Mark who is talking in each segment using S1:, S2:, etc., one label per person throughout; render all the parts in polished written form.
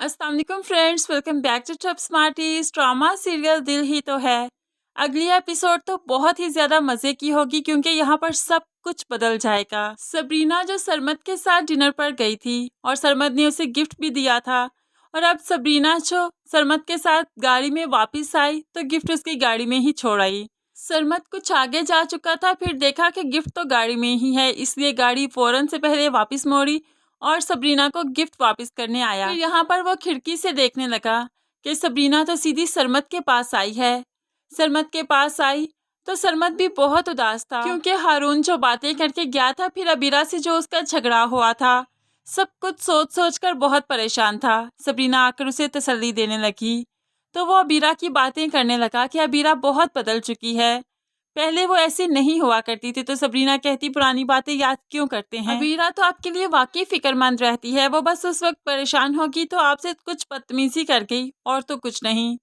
S1: अस्सलाम वालेकुम friends, welcome back to Top Smarties. Drama serial Dil Hi तो है। अगली एपिसोड तो बहुत ही ज्यादा मजे की होगी क्योंकि यहाँ पर सब कुछ बदल जाएगा। सबरीना जो सरमद के साथ डिनर पर गई थी और सरमद ने उसे गिफ्ट भी दिया था, और अब सबरीना जो सरमद के साथ गाड़ी में वापस आई तो गिफ्ट उसकी गाड़ी में ही छोड़ आई। सरमद कुछ आगे जा चुका था, फिर देखा कि गिफ्ट तो गाड़ी में ही है, इसलिए गाड़ी फौरन से पहले वापस मोड़ी और सबरीना को गिफ्ट वापस करने आया। फिर यहाँ पर वो खिड़की से देखने लगा कि सबरीना तो सीधी सरमद के पास आई है। सरमद के पास आई तो सरमद भी बहुत उदास था क्योंकि हारून जो बातें करके गया था, फिर अबीरा से जो उसका झगड़ा हुआ था, सब कुछ सोच सोच कर बहुत परेशान था। सबरीना आकर उसे तसल्ली देने लगी तो वो अबीरा की बातें करने लगा कि अबीरा बहुत बदल चुकी है, पहले वो ऐसी नहीं हुआ करती थी। तो सबरीना कहती पुरानी बातें याद क्यों करते हैं, अबीरा तो आपके लिए वाकई फिक्रमंद रहती है, वो बस उस वक्त परेशान होगी तो आपसे कुछ बदतमीजी कर गई और तो कुछ नहीं।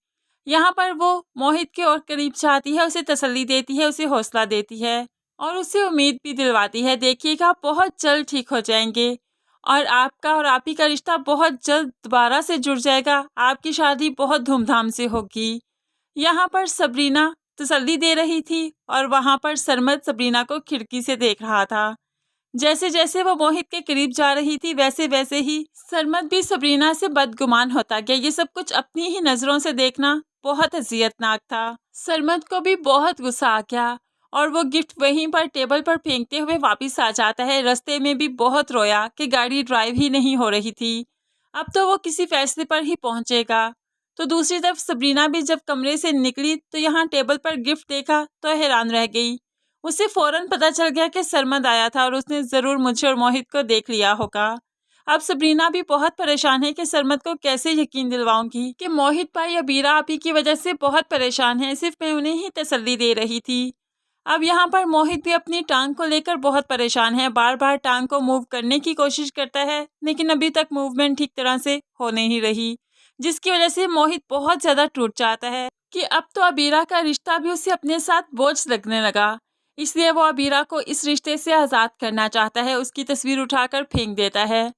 S1: यहाँ पर वो मोहित के और करीब चाहती है, उसे तसल्ली देती है, उसे हौसला देती है और उसे उम्मीद भी दिलवाती है, देखिएगा आप बहुत जल्द ठीक हो जाएंगे और आपका और आप ही का रिश्ता बहुत जल्द दोबारा से जुड़ जाएगा, आपकी शादी बहुत धूमधाम से होगी। यहाँ पर सबरीना तसल्ली दे रही थी और वहाँ पर सरमद सबरीना को खिड़की से देख रहा था। जैसे जैसे वो मोहित के करीब जा रही थी वैसे वैसे ही सरमद भी सबरीना से बदगुमान होता गया। ये सब कुछ अपनी ही नज़रों से देखना बहुत अजियतनाक था। सरमद को भी बहुत गुस्सा आ गया और वो गिफ्ट वहीं पर टेबल पर फेंकते हुए वापस आ जाता है। रास्ते में भी बहुत रोया कि गाड़ी ड्राइव ही नहीं हो रही थी, अब तो वो किसी फैसले पर ही पहुंचेगा। तो दूसरी तरफ सबरीना भी जब कमरे से निकली तो यहाँ टेबल पर गिफ्ट देखा तो हैरान रह गई। उसे फौरन पता चल गया कि सरमद आया था और उसने ज़रूर मुझे और मोहित को देख लिया होगा। अब सबरीना भी बहुत परेशान है कि सरमद को कैसे यकीन दिलवाऊंगी कि मोहित भाई अबीरा आप ही की वजह से बहुत परेशान है, सिर्फ मैं उन्हें ही तसल्ली दे रही थी। अब यहाँ पर मोहित भी अपनी टांग को लेकर बहुत परेशान है, बार बार टांग को मूव करने की कोशिश करता है लेकिन अभी तक मूवमेंट ठीक तरह से हो नहीं रही, जिसकी वजह से मोहित बहुत ज़्यादा टूट जाता है कि अब तो अबीरा का रिश्ता भी उसे अपने साथ बोझ लगने लगा। इसलिए वो अबीरा को इस रिश्ते से आज़ाद करना चाहता है, उसकी तस्वीर उठाकर फेंक देता है,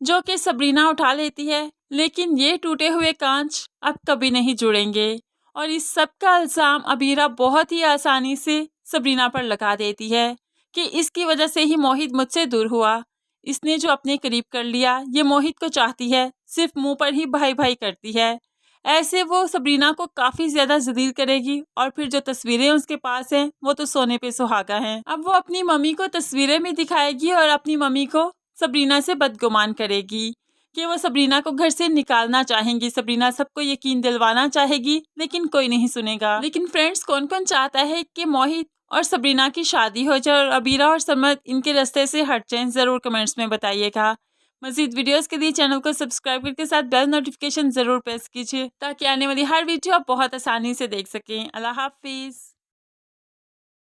S1: जो कि सबरीना उठा लेती है। लेकिन ये टूटे हुए कांच अब कभी नहीं जुड़ेंगे और इस सब का इल्ज़ाम अबीरा बहुत ही आसानी से सबरीना पर लगा देती है कि इसकी वजह से ही मोहित मुझसे दूर हुआ, इसने जो अपने करीब कर लिया ये मोहित को चाहती है, सिर्फ मुंह पर ही भाई भाई करती है। ऐसे वो सबरीना को काफ़ी ज़्यादा जलील करेगी और फिर जो तस्वीरें उसके पास हैं वो तो सोने पे सुहागा हैं। अब वो अपनी मम्मी को तस्वीरें भी दिखाएगी और अपनी मम्मी को सबरीना से बदगुमान करेगी कि वो सबरीना को घर से निकालना चाहेंगी। सबरीना सबको यकीन दिलवाना चाहेगी लेकिन कोई नहीं सुनेगा। लेकिन फ्रेंड्स, कौन कौन चाहता है कि मोहित और सबरीना की शादी हो जाए और अबीरा और सरमद इनके रास्ते से हट जाएं? ज़रूर कमेंट्स में बताइएगा। मज़ीद वीडियोस के लिए चैनल को सब्सक्राइब करके साथ बेल नोटिफिकेशन ज़रूर प्रेस कीजिए ताकि आने वाली हर वीडियो आप बहुत आसानी से देख सकें। अल्लाह हाफिज़।